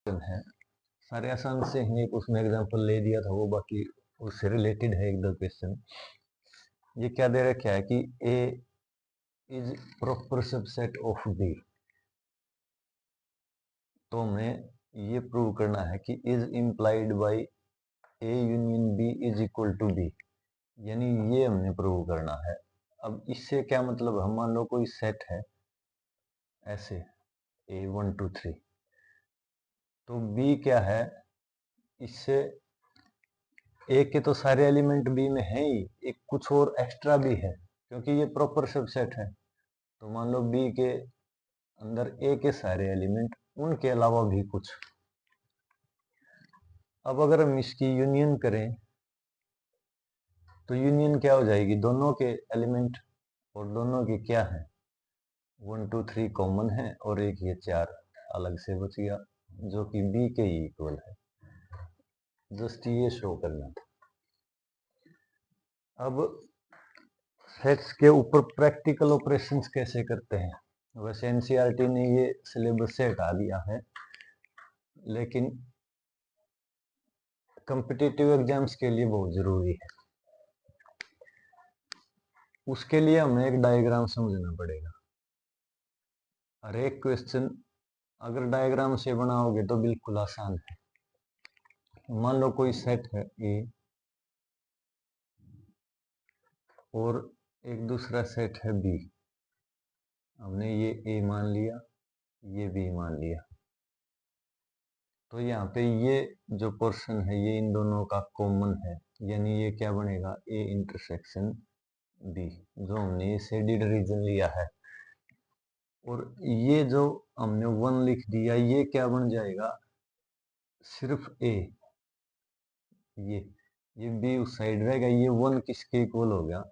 है सारे आसान से हैं। एक उसमें एग्जांपल ले दिया था वो, बाकी उससे रिलेटेड है एक दो क्वेश्चन। ये क्या दे रखा है कि A is proper subset of B, तो हमें ये प्रूव करना है कि is implied by A union B is equal to B, यानी ये हमने प्रूव करना है। अब इससे क्या मतलब, हम मान लो कोई सेट है ऐसे ए 1 2 3, तो बी क्या है, इससे ए के तो सारे एलिमेंट बी में है ही, एक कुछ और एक्स्ट्रा भी है क्योंकि ये प्रॉपर सबसेट है। तो मान लो बी के अंदर ए के सारे एलिमेंट, उनके अलावा भी कुछ। अब अगर हम इसकी यूनियन करें तो यूनियन क्या हो जाएगी, दोनों के एलिमेंट और दोनों के क्या है 1 2 3 कॉमन है और एक ये 4 अलग से बच गया जो कि बी के ही इक्वल है। जस्ट ये शो करना था। अब सेट्स के ऊपर प्रैक्टिकल ऑपरेशंस कैसे करते हैं, वैसे एनसीईआरटी ने ये सिलेबस से हटा दिया है, लेकिन कॉम्पिटिटिव एग्जाम्स के लिए बहुत जरूरी है। उसके लिए हमें एक डायग्राम समझना पड़ेगा। हर एक क्वेश्चन अगर डायग्राम से बनाओगे तो बिल्कुल आसान है। मान लो कोई सेट है ए और एक दूसरा सेट है बी, हमने ये ए मान लिया, ये बी मान लिया, तो यहाँ पे ये जो पोर्शन है ये इन दोनों का कॉमन है, यानी ये क्या बनेगा ए इंटरसेक्शन बी, जो हमने ये शेडेड रीजन लिया है। और ये जो हमने 1 लिख दिया ये क्या बन जाएगा, सिर्फ ए, ये बी उस साइड रहेगा, ये 1 किसके इक्वल हो गया,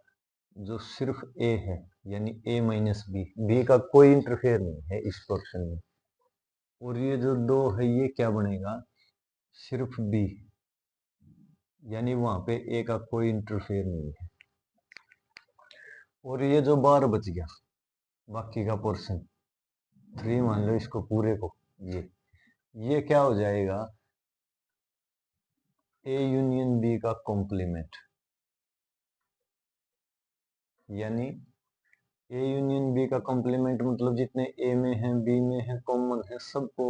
जो सिर्फ ए है, यानी ए माइनस बी, बी का कोई इंटरफेयर नहीं है इस पोर्शन में। और ये जो 2 है ये क्या बनेगा, सिर्फ बी, यानी वहां पे ए का कोई इंटरफेयर नहीं है। और ये जो बार बच गया बाकी का पोर्शन 3 मान लो इसको पूरे को, ये क्या हो जाएगा ए यूनियन बी का कॉम्प्लीमेंट, यानी ए यूनियन बी का कॉम्प्लीमेंट मतलब जितने ए में है बी में है कॉमन है सबको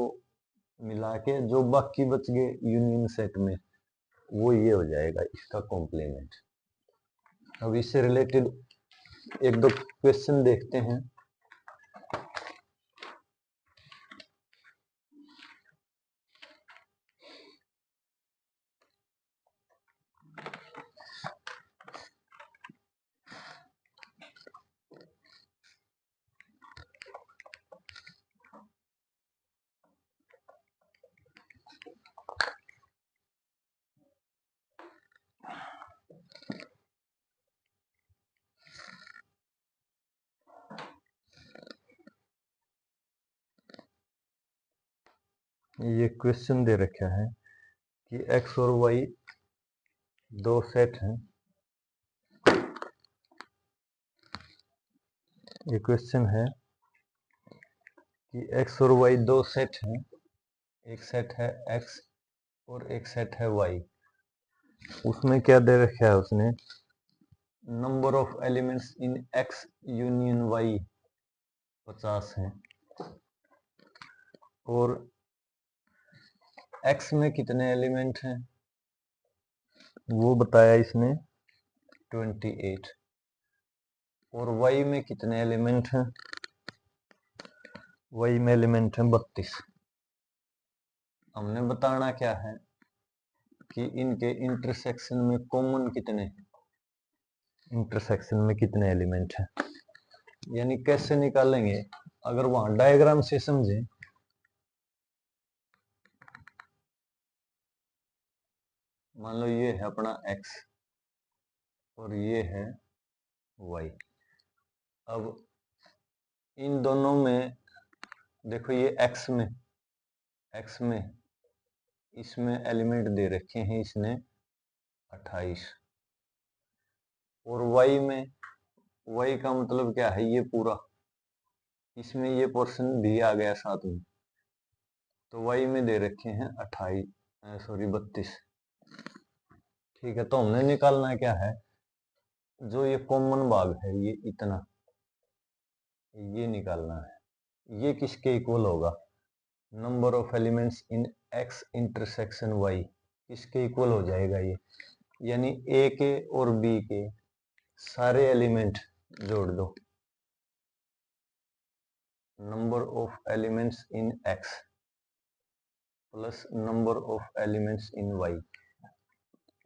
मिला के जो बाकी बच गए यूनियन सेट में, वो ये हो जाएगा इसका कॉम्प्लीमेंट। अब इससे रिलेटेड एक दो क्वेश्चन देखते हैं। ये क्वेश्चन दे रखा है कि x और y दो सेट हैं। ये क्वेश्चन है कि x और y दो सेट हैं, एक सेट है x और एक सेट है y। उसमें क्या दे रखा है उसने, number of elements in x union y 50 है और x में कितने एलिमेंट हैं वो बताया इसने 28, और y में कितने एलिमेंट हैं, y में एलिमेंट हैं 32। हमने बताना क्या है कि इनके इंटरसेक्शन में कॉमन कितने, इंटरसेक्शन में कितने एलिमेंट हैं, यानी कैसे निकालेंगे अगर वहां डायग्राम से समझे। मान लो ये है अपना x और ये है y। अब इन दोनों में देखो ये x में इसमें एलिमेंट दे रखे हैं इसने 28, और y में, y का मतलब क्या है ये पूरा, इसमें ये पोर्शन भी आ गया साथ में, तो y में दे रखे हैं 32। ठीक है, तो हमने निकालना क्या है, जो ये कॉमन भाग है ये इतना, ये निकालना है। ये किसके इक्वल होगा, number of elements in x intersection y, किसके इक्वल हो जाएगा ये, यानी a के और b के सारे एलिमेंट जोड़ दो, number of elements in x plus number of elements in y,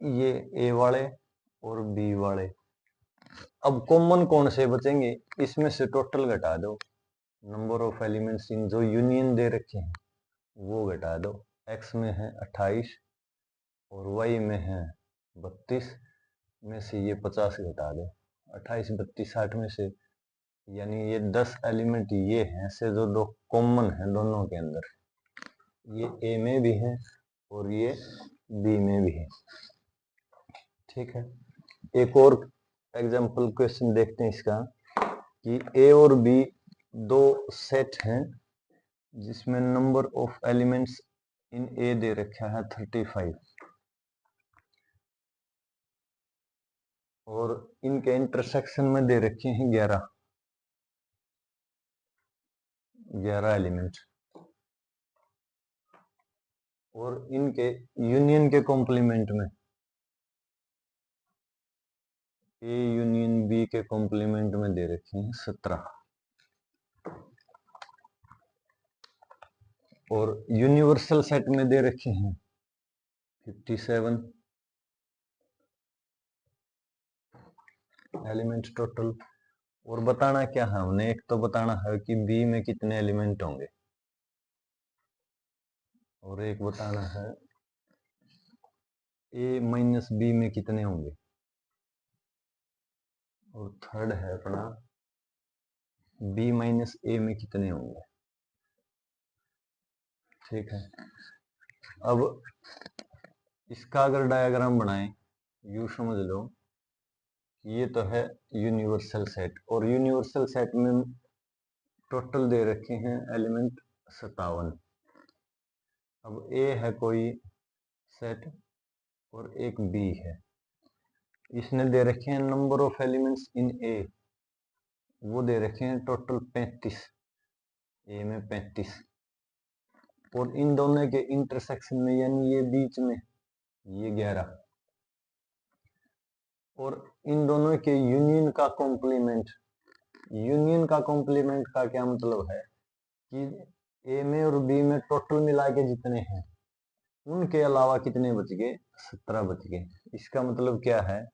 ये a वाले और b वाले। अब कॉमन कौन से बचेंगे, इसमें से टोटल घटा दो, नंबर ऑफ एलिमेंट्स इन जो यूनियन दे रखे हैं वो घटा दो, x में है 28 और y में है 32, में से ये 50 घटा दो, 28 32 60 में से, यानी ये 10 एलिमेंट ये हैं से जो दो कॉमन है दोनों के अंदर, ये a में भी है और ये b में भी है। ठीक है, एक और एग्जाम्पल क्वेश्चन देखते हैं इसका, कि a और b दो सेट हैं जिसमें number of elements in a दे रखा है 35 और इनके इंटरसेक्शन में दे रखे हैं 11 एलिमेंट, और इनके यूनियन के कॉम्प्लीमेंट में ए यूनियन बी के कॉम्प्लीमेंट में दे रखे हैं 17, और यूनिवर्सल सेट में दे रखे हैं 57 एलिमेंट टोटल। और बताना क्या है हमने, एक तो बताना है कि बी में कितने एलिमेंट होंगे, और एक बताना है ए माइनस बी में कितने होंगे, और थर्ड है अपना बी माइनस ए में कितने होंगे। ठीक है, अब इसका अगर डायग्राम बनाएं, यूं समझ लो ये तो है यूनिवर्सल सेट, और यूनिवर्सल सेट में टोटल दे रखे हैं एलिमेंट 57। अब ए है कोई सेट और एक बी है, इसने दे रखे हैं नंबर ऑफ एलिमेंट्स इन ए, वो दे रखे हैं टोटल 35, ए में 35, और इन दोनों के इंटरसेक्शन में यानी ये बीच में ये 11, और इन दोनों के यूनियन का कॉम्प्लीमेंट, यूनियन का कॉम्प्लीमेंट का क्या मतलब है कि ए में और बी में टोटल मिला के जितने हैं उनके अलावा कितने बच गए, 17 बच गए। इसका मतलब क्या है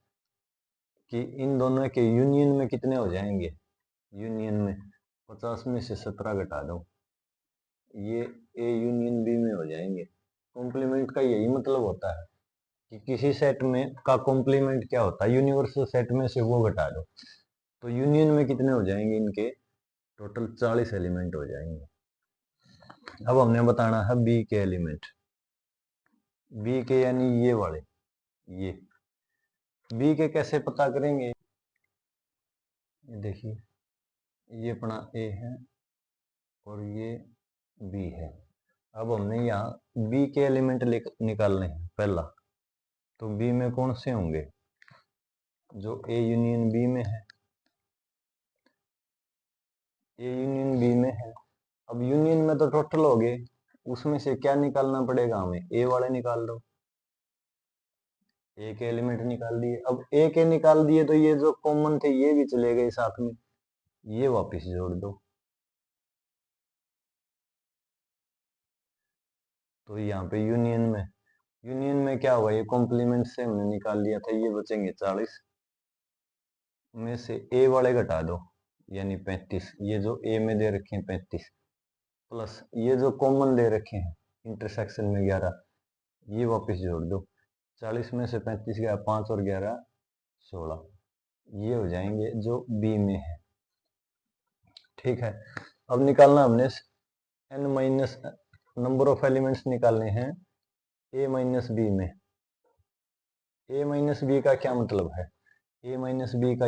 कि इन दोनों के यूनियन में कितने हो जाएंगे, यूनियन में 50 में से 17 घटा दो, ये ए यूनियन बी में हो जाएंगे। कॉम्प्लीमेंट का यही मतलब होता है कि किसी सेट में का कॉम्प्लीमेंट क्या होता है, यूनिवर्सल सेट में से वो घटा दो, तो यूनियन में कितने हो जाएंगे, इनके टोटल 40 एलिमेंट हो जाएंगे। अब हमने बताना है बी के एलिमेंट, बी के यानी ये वाले, ये बी के कैसे पता करेंगे, ये देखिए ये अपना ए है और ये बी है। अब हमने यहाँ बी के एलिमेंट निकालने हैं पहला, तो बी में कौन से होंगे, जो ए यूनियन बी में है, ए यूनियन बी में है। अब यूनियन में तो टोटल हो गए, उसमें से क्या निकालना पड़ेगा हमें, ए वाले निकाल दो, ए के एलिमेंट निकाल दिए। अब ए के निकाल दिए तो ये जो कॉमन थे ये भी चले गए साथ में, ये वापस जोड़ दो, तो यहाँ पे यूनियन में क्या हुआ, ये कॉम्प्लीमेंट से हमने निकाल लिया था, ये बचेंगे 40, में से ए वाले घटा दो यानी 35, ये जो ए में दे रखे हैं 35, प्लस ये जो कॉमन दे रखे हैं इंटरसेक्शन में 11, ये वापस जोड़ दो, 40 में से 35 गया, 5 और 11 16, ये हो जाएंगे जो बी में है। ठीक है, अब निकालना हमने n minus number of elements निकालने हैं ए माइनस बी में। ए माइनस बी का क्या मतलब है, ए माइनस बी का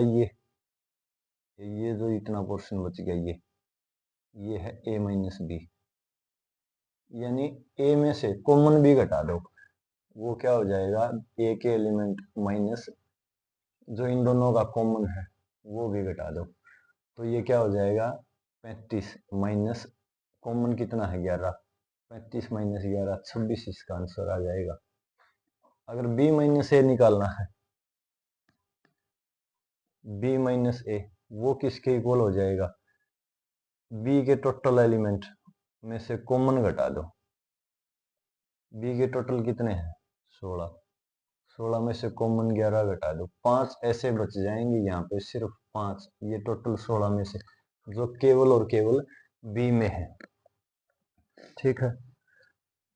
ये जो इतना पोर्शन बच गया ये है ए माइनस बी। यानी ए में से कॉमन भी घटा दो, वो क्या हो जाएगा, ए के एलिमेंट माइनस जो इन दोनों का कॉमन है वो भी घटा दो, तो ये क्या हो जाएगा 35 माइनस कॉमन कितना है 11, 35 माइनस 11 26, इसका आंसर आ जाएगा। अगर बी माइनस ए निकालना है, बी माइनस ए वो किसके इक्वल हो जाएगा, बी के टोटल एलिमेंट में से कॉमन घटा दो, बी के टोटल कितने हैं 16, 16 में से कॉमन 11 घटा दो, 5 ऐसे बच जाएंगे यहाँ पे, सिर्फ 5, ये टोटल 16 में से जो केवल और केवल बी में है। ठीक है,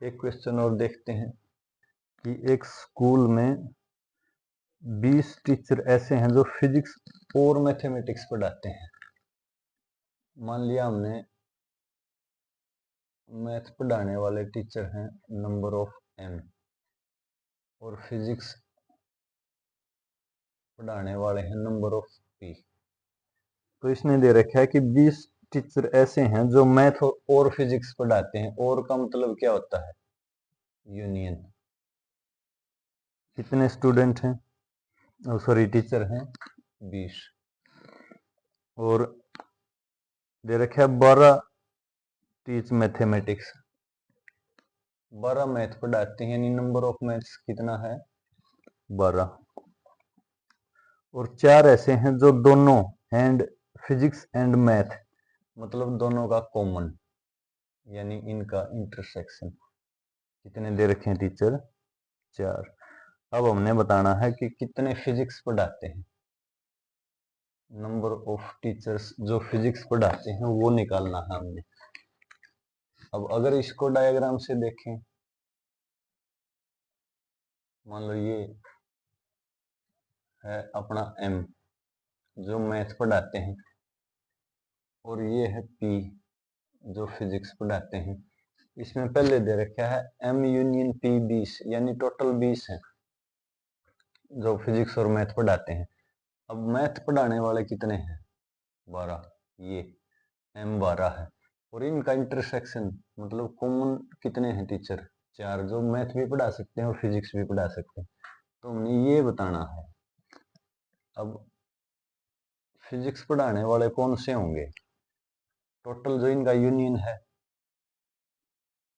एक क्वेश्चन और देखते हैं कि एक स्कूल में 20 टीचर ऐसे हैं जो फिजिक्स और मैथमेटिक्स पढ़ाते हैं। मान लिया हमने मैथ पढ़ाने वाले टीचर हैं नंबर ऑफ m और फिजिक्स पढ़ाने वाले हैं नंबर ऑफ p। तो इसने दे रखा है कि 20 टीचर ऐसे हैं जो मैथ और फिजिक्स पढ़ाते हैं, और का मतलब क्या होता है यूनियन। कितने स्टूडेंट हैं, सॉरी टीचर हैं 20, और दे रखा है 12 टीच मैथमेटिक्स, 12 मैथ पढ़ाते हैं, यानी नंबर ऑफ मैथ्स कितना है 12, और 4 ऐसे हैं जो दोनों एंड फिजिक्स एंड मैथ मतलब दोनों का कॉमन, यानी इनका इंटरसेक्शन कितने दे रखे हैं टीचर 4। अब हमने बताना है कि कितने फिजिक्स पढ़ाते हैं, नंबर ऑफ टीचर्स जो फिजिक्स पढ़ाते हैं वो निकालना है हमने। अब अगर इसको डायग्राम से देखें, मान लो ये है अपना m जो मैथ पढ़ाते हैं, और ये है p जो फिजिक्स पढ़ाते हैं। इसमें पहले दे रखा है m यूनियन p 20, यानी टोटल 20 है जो फिजिक्स और मैथ पढ़ाते हैं। अब मैथ पढ़ाने वाले कितने हैं 12, ये m 12 है, और इनका इंटरसेक्शन मतलब कॉमन कितने हैं टीचर 4, जो मैथ भी पढ़ा सकते हैं और फिजिक्स भी पढ़ा सकते हैं, तो हमने ये बताना है। अब फिजिक्स पढ़ाने वाले कौन से होंगे, टोटल जो इनका यूनियन है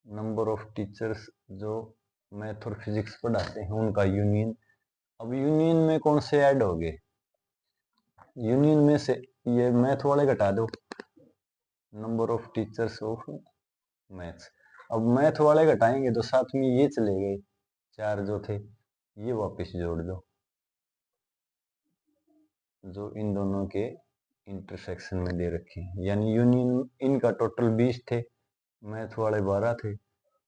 नंबर ऑफ टीचर्स जो मैथ और फिजिक्स पढ़ाते हैं उनका यूनियन। अब यूनियन में कौन से ऐड हो गए, यूनियन में से ये मैथ वाले घटा दो, number of teachers of maths. अब मैथ वाले घटाएंगे तो साथ में ये चले गए 4 जो थे, ये वापस जोड़ दो जो इन दोनों के इंटरसेक्शन में दे रखे हैं, यानी यूनियन इनका टोटल 20 थे, मैथ वाले 12 थे,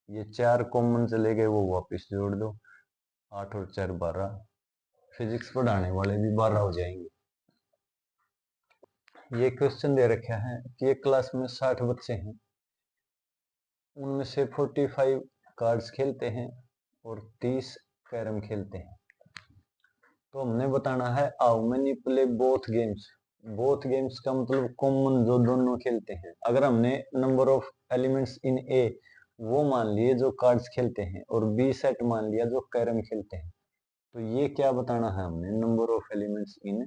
ये 4 कॉमन चले गए वो वापस जोड़ दो, 8 और 4 12, फिजिक्स पढ़ाने वाले भी 12 हो जाएंगे। ये क्वेश्चन दे रखा है कि एक क्लास में 60 बच्चे हैं, उनमें से 45 कार्ड्स खेलते हैं और 30 कैरम खेलते हैं। तो हमने बताना है how many play both games, both games का मतलब कॉमन जो दोनों खेलते हैं। अगर हमने नंबर ऑफ एलिमेंट्स इन ए वो मान लिए जो कार्ड्स खेलते हैं, और बी सेट मान लिया जो कैरम खेलते हैं, तो ये क्या बताना है हमने, number of elements in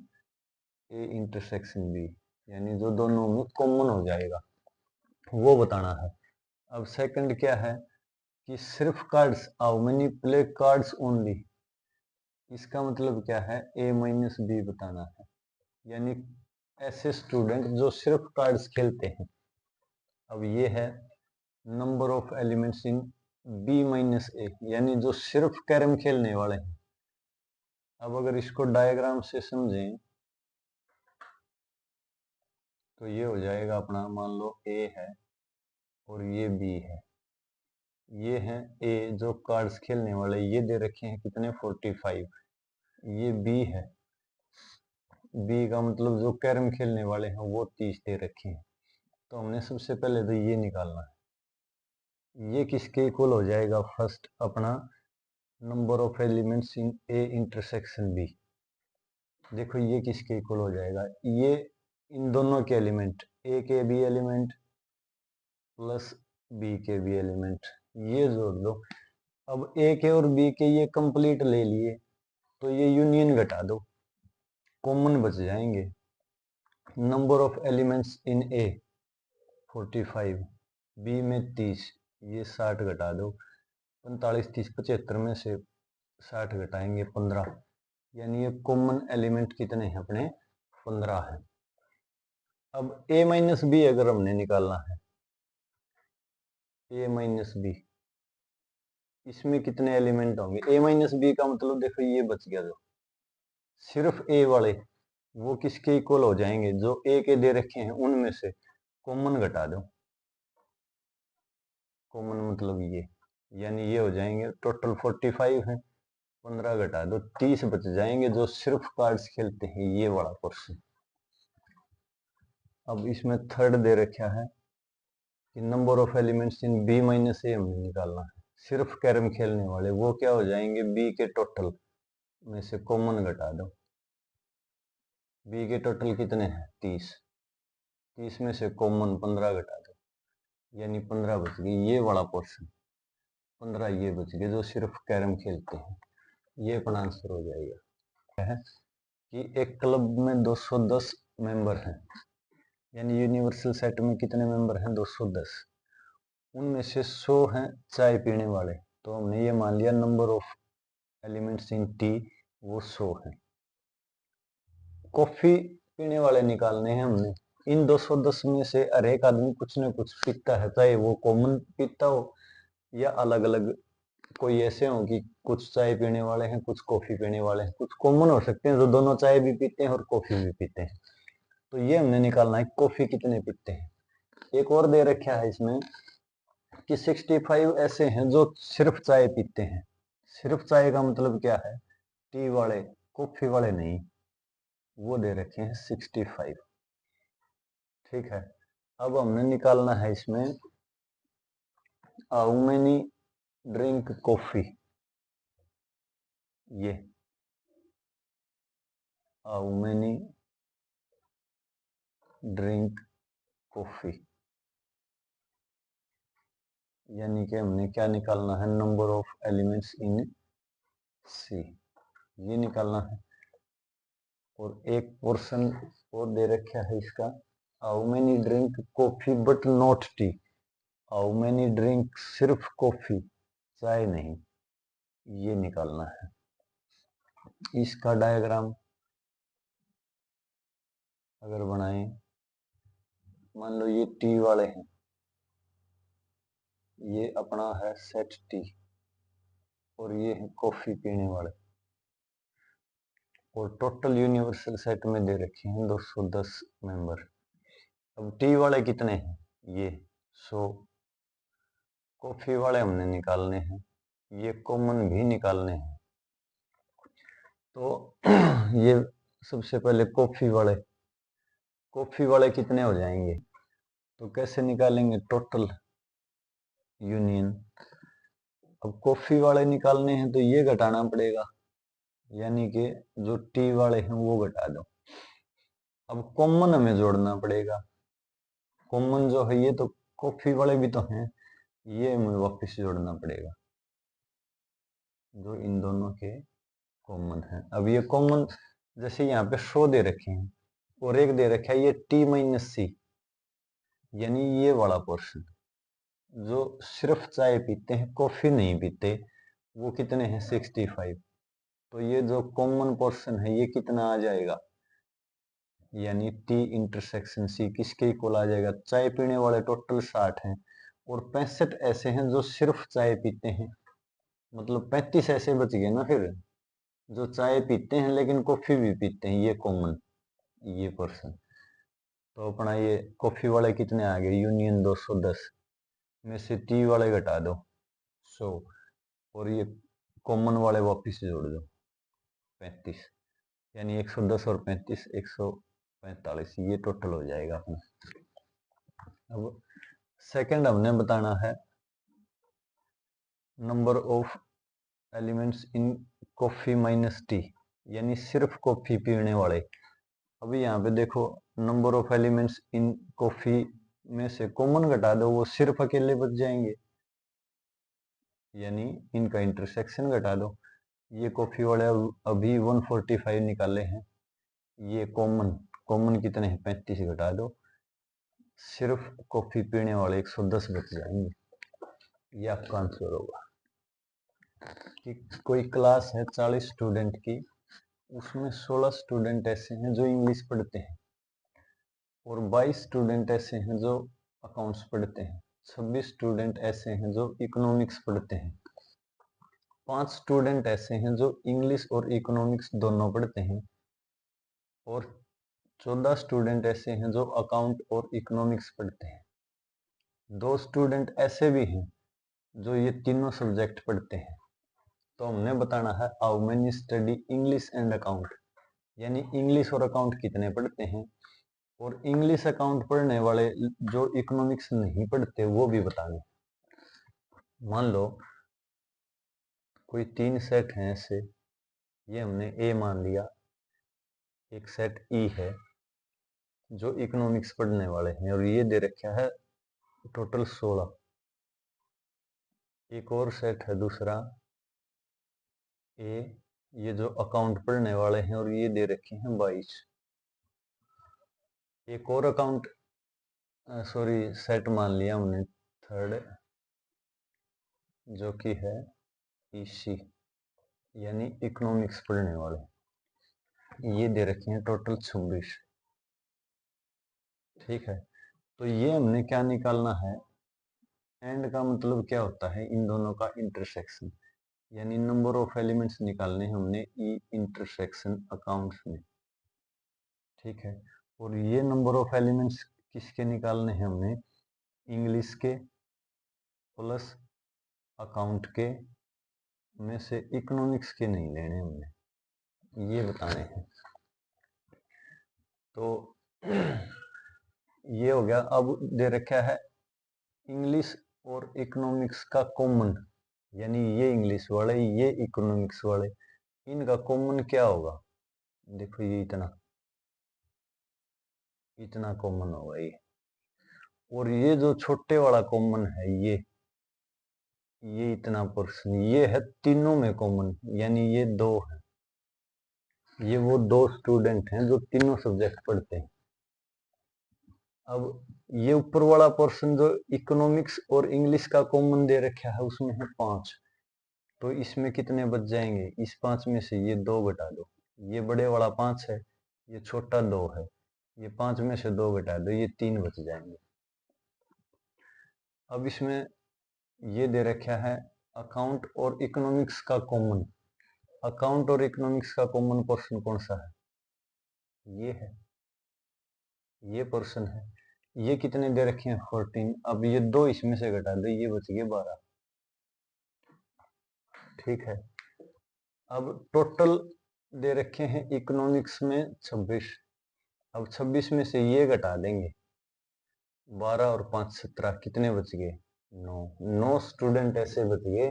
A intersection B, यानी जो दोनों में कॉमन हो जाएगा वो बताना है। अब सेकंड क्या है कि सिर्फ cards, how many play cards only, इसका मतलब क्या है ए माइनस बी बताना है, यानी ऐसे स्टूडेंट जो सिर्फ कार्ड्स खेलते हैं। अब ये है number of elements in B minus A, यानी जो सिर्फ कैरम खेलने वाले हैं। अब अगर इसको डायग्राम से समझें तो ये हो जाएगा अपना, मान लो ए है और ये बी है, ये हैं ए जो कार्ड्स खेलने वाले, ये दे रखे हैं कितने 45, ये बी है, बी का मतलब जो कैरम खेलने वाले हैं वो 30 दे रखे हैं। तो हमने सबसे पहले तो ये निकालना है, ये किसके इक्वल हो जाएगा, फर्स्ट अपना number of elements in A intersection B. देखो ये किसके इक्वल हो जाएगा, ये इन दोनों के एलिमेंट, ए के बी एलिमेंट प्लस बी के भी एलिमेंट, ये जोड़ दो। अब ए के और बी के ये कंप्लीट ले लिए, तो ये यूनियन घटा दो, कॉमन बच जाएंगे। Number of elements in A 45, B में 30, ये 60 घटा दो, 45 30 75 में से 60 घटाएंगे 15, यानी ये कॉमन एलिमेंट कितने हैं अपने 15 है। अब ए माइनस बी अगर हमने निकालना है, ए माइनस बी, इसमें कितने एलिमेंट होंगे? ए माइनस बी का मतलब देखो ये बच गया, जो सिर्फ ए वाले वो किसके इक्वल हो जाएंगे? जो ए के दे रखे हैं उनमें से कॉमन घटा दो, कॉमन मतलब ये, यानी ये हो जाएंगे टोटल 45 है, 15 घटा दो 30 बच जाएंगे, जो सिर्फ कार्ड्स खेलते हैं ये वाला पोर्शन। अब इसमें थर्ड दे रखा है कि number of elements in B minus A हमें निकालना है, सिर्फ कैरम खेलने वाले, वो क्या हो जाएंगे? बी के टोटल में से कॉमन घटा दो, बी के टोटल कितने हैं 30, 30 में से कॉमन 15 घटा दो, यानी 15 बच गई, ये वाला पोर्शन 15 ये बच गए जो सिर्फ कैरम खेलते हैं, ये अपना आंसर हो जाएगा। है कि एक क्लब में 210 मेंबर हैं, यानी यूनिवर्सल सेट में कितने मेंबर हैं? 210, उनमें से 100 हैं चाय पीने वाले, तो हमने ये मान लिया number of elements in T वो 100 है। कॉफी पीने वाले निकालने हैं हमने, इन 210 में से हर एक आदमी कुछ न कुछ पीता है, चाहे वो कॉमन पीता हो या अलग अलग कोई ऐसे हो कि कुछ चाय पीने वाले हैं कुछ कॉफी पीने वाले हैं, कुछ कॉमन हो सकते हैं जो दोनों चाय भी पीते हैं और कॉफी भी पीते हैं। तो ये हमने निकालना है कॉफी कितने पीते हैं। एक और दे रखा है इसमें कि 65 ऐसे हैं जो सिर्फ चाय पीते हैं। सिर्फ चाय का मतलब क्या है? टी वाले, कॉफी वाले नहीं, वो दे रखे हैं 65। ठीक है, अब हमने निकालना है इसमें हाउ मेनी ड्रिंक कॉफी, ये हाउ मेनी ड्रिंक कॉफी, यानी कि हमने क्या निकालना है? नंबर ऑफ एलिमेंट्स इन सी, ये निकालना है। और एक पोर्शन और दे रखा है इसका, how many drink coffee but not T, how many drink सिर्फ कॉफी चाय नहीं, ये निकालना है। इसका डायग्राम अगर बनाएं, मान लो ये टी वाले हैं, ये अपना है सेट टी, और ये है कॉफी पीने वाले, और टोटल यूनिवर्सल सेट में दे रखे हैं 210 मेंबर। अब टी वाले कितने हैं? ये 100, कॉफी वाले हमने निकालने हैं, ये कॉमन भी निकालने हैं। तो ये सबसे पहले कॉफी वाले कितने हो जाएंगे? तो कैसे निकालेंगे? Total union. अब कॉफी वाले निकालने हैं तो ये घटाना पड़ेगा, यानी कि जो टी वाले हैं वो घटा दो। अब कॉमन हमें जोड़ना पड़ेगा, कॉमन जो है ये तो कॉफी वाले भी तो हैं, ये हमें वापस जोड़ना पड़ेगा जो इन दोनों के कॉमन है। अब ये कॉमन जैसे यहाँ पे 100 दे रखे हैं और एक दे रखा है ये टी माइनस सी, यानी ये वाला पोर्शन जो सिर्फ चाय पीते हैं कॉफी नहीं पीते, वो कितने हैं? 65। तो ये जो कॉमन पोर्शन है ये कितना आ जाएगा? यानी टी इंटरसेक्शन सी किसके इक्वल आ जाएगा? चाय पीने वाले टोटल 60 हैं और 65 ऐसे हैं जो सिर्फ चाय पीते हैं, मतलब 35 ऐसे बच गए ना फिर, जो चाय पीते हैं लेकिन कॉफी भी पीते हैं, ये कॉमन, ये पर्सन। तो अपना ये कॉफी वाले कितने आ गए? यूनियन 210 में से टी वाले घटा दो 100, और ये कॉमन वाले वापिस जोड़ दो 35, यानी 110 और 35 145, ये टोटल हो जाएगा अपना। अब सेकंड हमने बताना है number of elements in coffee minus T, यानी सिर्फ कॉफी पीने वाले। अभी यहाँ पे देखो number of elements in coffee में से कॉमन घटा दो, वो सिर्फ अकेले बच जाएंगे, यानी इनका इंटरसेक्शन घटा दो। ये कॉफी वाले अभी 145 निकाले हैं, ये कॉमन कॉमन कितने हैं 35 घटा दो, सिर्फ कॉफी पीने वाले 110 बच जाएंगे। ये आपका आंसर होगा। कि कोई क्लास है 40 स्टूडेंट की, उसमें 16 स्टूडेंट ऐसे हैं जो इंग्लिश पढ़ते हैं और 22 स्टूडेंट ऐसे हैं जो अकाउंट्स पढ़ते हैं, 26 स्टूडेंट ऐसे हैं जो इकोनॉमिक्स पढ़ते हैं, 5 स्टूडेंट ऐसे हैं जो इंग्लिश और इकोनॉमिक्स दोनों पढ़ते हैं और 14 स्टूडेंट ऐसे हैं जो अकाउंट और इकोनॉमिक्स पढ़ते हैं। 2 स्टूडेंट ऐसे भी हैं जो ये तीनों सब्जेक्ट पढ़ते हैं। तो हमने बताना है how many study English and account, यानी इंग्लिश और अकाउंट कितने पढ़ते हैं, और इंग्लिश अकाउंट पढ़ने वाले जो इकोनॉमिक्स नहीं पढ़ते वो भी बताने। मान लो कोई 3 सेट हैं ऐसे, ये हमने ए मान लिया, एक सेट ई है जो इकोनॉमिक्स पढ़ने वाले हैं और ये दे रखा है टोटल 16। एक और सेट है दूसरा ए, ये जो अकाउंट पढ़ने वाले हैं और ये दे रखे हैं 22। एक और अकाउंट सॉरी सेट मान लिया हमने थर्ड, जो कि है ईसी, यानी इकोनॉमिक्स पढ़ने वाले, ये दे रखे हैं टोटल 26। ठीक है, तो ये हमने क्या निकालना है, एंड का मतलब क्या होता है, इन दोनों का इंटरसेक्शन, यानी नंबर ऑफ एलिमेंट्स निकालने हमने ई इंटरसेक्शन अकाउंट्स में। ठीक है, और ये नंबर ऑफ एलिमेंट्स किसके निकालने हैं हमने, इंग्लिश के प्लस अकाउंट के में से इकोनॉमिक्स के नहीं लेने हमने, ये बताने हैं। तो ये हो गया। अब दे रखा है इंग्लिश और इकोनॉमिक्स का कॉमन, यानी ये इंग्लिश वाले ये इकोनॉमिक्स वाले, इनका कॉमन क्या होगा, देखो ये इतना कॉमन होगा ये, और ये जो छोटे वाला कॉमन है ये इतना पर्सन, ये है तीनों में कॉमन, यानी ये 2 है, ये वो 2 स्टूडेंट हैं जो तीनों सब्जेक्ट पढ़ते हैं। अब ये ऊपर वाला पोर्शन जो इकोनॉमिक्स और इंग्लिश का कॉमन दे रखा है उसमें है 5, तो इसमें कितने बच जाएंगे, इस 5 में से ये 2 घटा दो, ये बड़े वाला 5 है, ये छोटा 2 है, ये 5 में से 2 घटा दो, ये 3 बच जाएंगे। अब इसमें ये दे रखा है अकाउंट और इकोनॉमिक्स का कॉमन, अकाउंट और इकोनॉमिक्स का कॉमन पोर्शन कौन सा है, ये है, ये पोर्शन है, ये कितने दे रखे हैं 14, अब ये 2 इसमें से घटा दो, ये बच गए 12। ठीक है, अब टोटल दे रखे हैं इकोनॉमिक्स में 26, अब 26 में से ये घटा देंगे, 12 और 5 17, कितने बच गए 9 स्टूडेंट ऐसे बच गए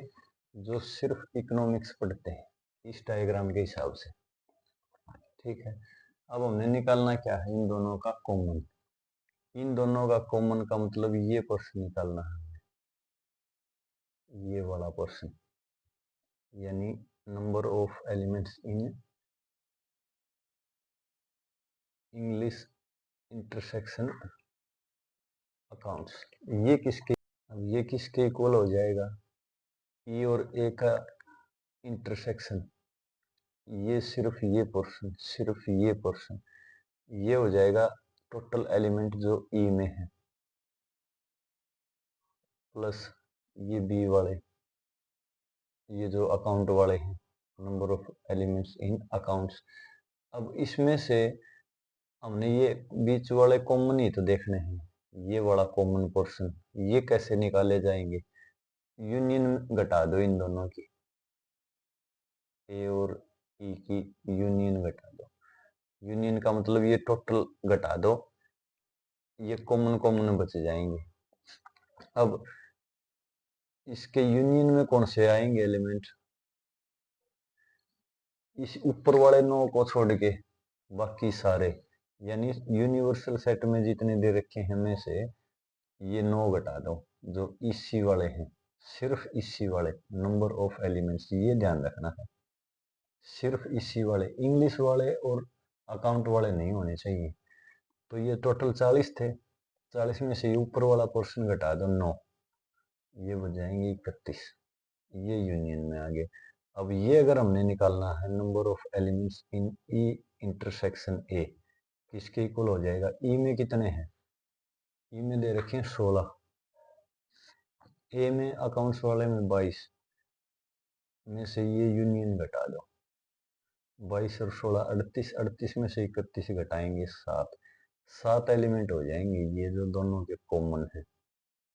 जो सिर्फ इकोनॉमिक्स पढ़ते हैं इस डायग्राम के हिसाब से। ठीक है, अब हमने निकालना क्या है, इन दोनों का कॉमन, इन दोनों का कॉमन का मतलब ये पोर्शन निकालना है, ये वाला पोर्शन, यानी number of elements in English intersection accounts, ये किसके, अब ये किसके इक्वल हो जाएगा, ई और ए का इंटरसेक्शन, ये सिर्फ ये पोर्शन, सिर्फ ये पोर्शन, ये हो जाएगा टोटल एलिमेंट जो ई में है, प्लस ये बी वाले, ये जो अकाउंट वाले हैं, number of elements in accounts. अब इसमें से हमने ये बीच वाले कॉमन ही तो देखने हैं, ये वाला कॉमन पोर्शन, ये कैसे निकाले जाएंगे, यूनियन घटा दो इन दोनों की, ए और ई की यूनियन घटा दो, यूनियन का मतलब ये टोटल घटा दो, ये कॉमन कॉमन बच जाएंगे। अब इसके यूनियन में कौन से आएंगे एलिमेंट, इस ऊपर वाले 9 को छोड़ के बाकी सारे, यानी यूनिवर्सल सेट में जितने दे रखे हैं में से ये 9 घटा दो जो इसी वाले हैं, सिर्फ इसी वाले नंबर ऑफ एलिमेंट्स, ये ध्यान रखना है, सिर्फ इसी वाले, इंग्लिश वाले और अकाउंट वाले नहीं होने चाहिए। तो ये टोटल 40 थे, 40 में से ऊपर वाला पोर्शन घटा दो 9, ये बच जाएंगे 31, ये यूनियन में आ गए। अब ये अगर हमने निकालना है number of elements in E intersection A, किसके इक्वल हो जाएगा, ई में कितने हैं, ई में दे रखे हैं 16, ए में अकाउंट्स वाले में 22 में से ये यूनियन घटा दो, 22 और 16 38, 38 में से 31 घटाएंगे 7, 7 एलिमेंट हो जाएंगे, ये जो दोनों के कॉमन है,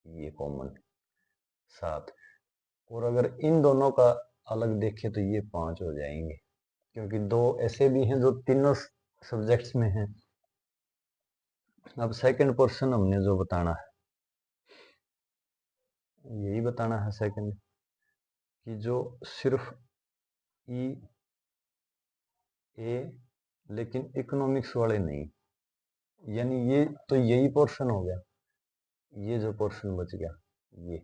ये कॉमन 7। और अगर इन दोनों का अलग देखें तो ये 5 हो जाएंगे, क्योंकि दो ऐसे भी हैं जो तीनों सब्जेक्ट्स में हैं। अब सेकंड पोर्शन हमने जो बताना है, यही बताना है सेकंड, कि जो सिर्फ ई ए लेकिन इकोनॉमिक्स वाले नहीं, यानी ये तो यही पोर्शन हो गया, ये जो पोर्शन बच गया ये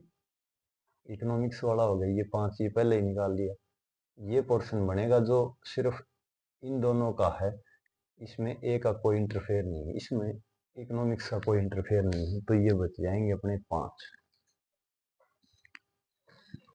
इकोनॉमिक्स वाला हो गया, ये 5 ये पहले ही निकाल दिया। ये पोर्शन बनेगा जो सिर्फ इन दोनों का है, इसमें ए का कोई इंटरफेयर नहीं है, इसमें इकोनॉमिक्स का कोई इंटरफेयर नहीं है, तो ये बच जाएंगे अपने 5।